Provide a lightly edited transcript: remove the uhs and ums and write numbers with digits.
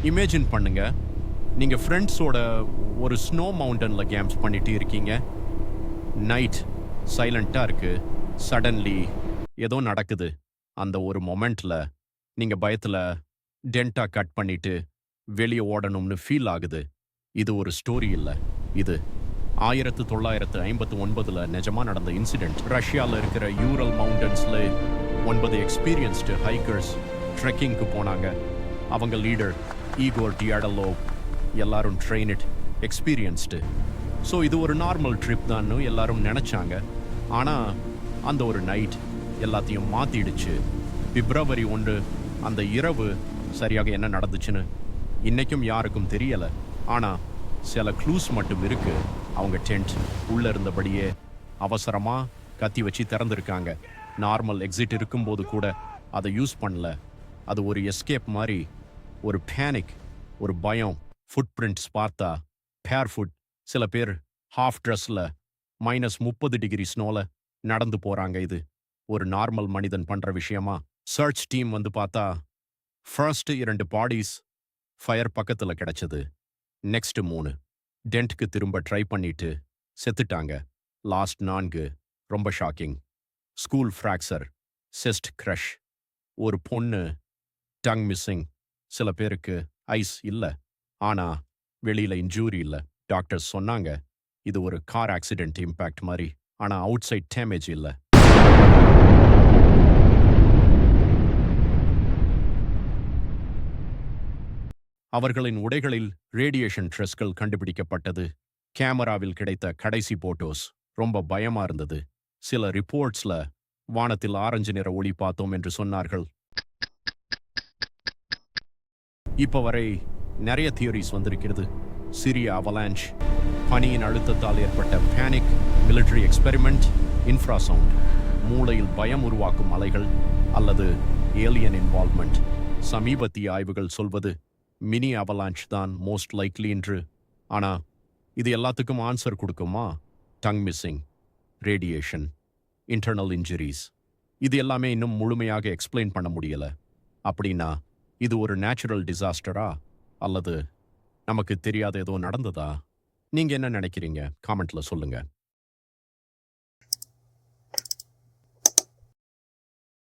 Imagine பண்ணுங்க, நீங்க ஃப்ரெண்ட்ஸோட ஒரு ஸ்னோ மவுண்டன்ல கேம்ஸ் பண்ணிட்டு இருக்கீங்க. நைட் சைலண்டா இருக்கு. சடன்லி ஏதோ நடக்குது. அந்த ஒரு மொமெண்ட்ல நீங்க பயத்துல டென்ட்டா கட் பண்ணிட்டு வெளிய ஓடணும்னு ஃபீல் ஆகுது. இது ஒரு ஸ்டோரி இல்ல. இது 1959ல நிஜமா நடந்த இன்சிடென்ட். ரஷ்யால இருக்கிற யூரல் மவுண்டன்ஸ்ல 9 எக்ஸ்பீரியன்ஸ்டு ஹைக்கர்ஸ் ட்ரெக்கிங்க்கு போனாங்க. அவங்க லீடர் ஈகோர் டியாடலோவ். எல்லாரும் ட்ரெயின்ட், எக்ஸ்பீரியன்ஸ்டு. ஸோ இது ஒரு நார்மல் ட்ரிப் தான்னு எல்லாரும் நினைச்சாங்க. ஆனா அந்த ஒரு நைட் எல்லாத்தையும் மாத்திடுச்சு. பிப்ரவரி 1 அந்த இரவு சரியாக என்ன நடந்துச்சுன்னு இன்னைக்கும் யாருக்கும் தெரியல. ஆனா சில க்ளூஸ் மட்டும் இருக்கு. அவங்க டென்ட் உள்ள இருந்தபடியே அவசரமா கத்தி வச்சு திறந்திருக்காங்க. நார்மல் எக்ஸிட் இருக்கும்போது கூட அதை யூஸ் பண்ணல. அது ஒரு எஸ்கேப் மாதிரி. ஒரு பேனிக், ஒரு பயம். ஃபுட் பிரிண்ட்ஸ் பார்த்தா பேர் ஃபுட். சில பேர் ஹாஃப் ட்ரெஸ்ல -30 டிகிரி ஸ்னோல நடந்து போறாங்க. இது ஒரு நார்மல் மனிதன் பண்ற விஷயமா? சர்ச் டீம் வந்து பார்த்தா ஃபர்ஸ்ட் 2 பாடிஸ் ஃபயர் பக்கத்துல கிடைச்சது. நெக்ஸ்ட் 3 டென்ட்க்கு திரும்ப ட்ரை பண்ணிட்டு செத்துட்டாங்க. லாஸ்ட் 4 ரொம்ப shocking. School fracture, chest crush, ஒரு பொண்ணு டங் மிஸ்ஸிங். சில பேருக்கு ஐஸ் இல்ல, ஆனா வெளியில இன்ஜூரி இல்ல. டாக்டர்ஸ் சொன்னாங்க இது ஒரு கார் ஆக்சிடென்ட் இம்பாக்ட் மாதிரி. ஆனா அவுட் சைட் டேமேஜ் இல்ல. அவர்களின் உடைகளில் ரேடியேஷன் ட்ரெஸ்கள் கண்டுபிடிக்கப்பட்டது. கேமராவில் கிடைத்த கடைசி போட்டோஸ் ரொம்ப பயமா இருந்தது. சில ரிப்போர்ட்ஸ்ல வானத்தில் ஆரஞ்சு நிற ஒளி பார்த்தோம் என்று சொன்னார்கள். இப்ப வரை நிறைய தியரிஸ் வந்திருக்கிறது. சிறிய அவலான்ச், பனியின் அழுத்தத்தால் ஏற்பட்ட பேனிக், மிலிட்டரி எக்ஸ்பெரிமெண்ட், இன்ஃப்ராசவுண்ட், மூளையில் பயம் உருவாக்கும் அலைகள், அல்லது ஏலியன் இன்வால்வ்மெண்ட். சமீபத்திய ஆய்வுகள் சொல்வது மினி அவலான்ச் தான் மோஸ்ட் லைக்லி என்று. ஆனா இது எல்லாத்துக்கும் ஆன்சர் கொடுக்குமா? Tongue missing, radiation, internal injuries, இது எல்லாமே இன்னும் முழுமையாக எக்ஸ்பிளைன் பண்ண முடியல. அப்படின்னா இது ஒரு நேச்சுரல் டிசாஸ்டரா, அல்லது நமக்கு தெரியாத ஏதோ நடந்ததா? நீங்க என்ன நினைக்கிறீங்க? காமெண்ட்ல சொல்லுங்க.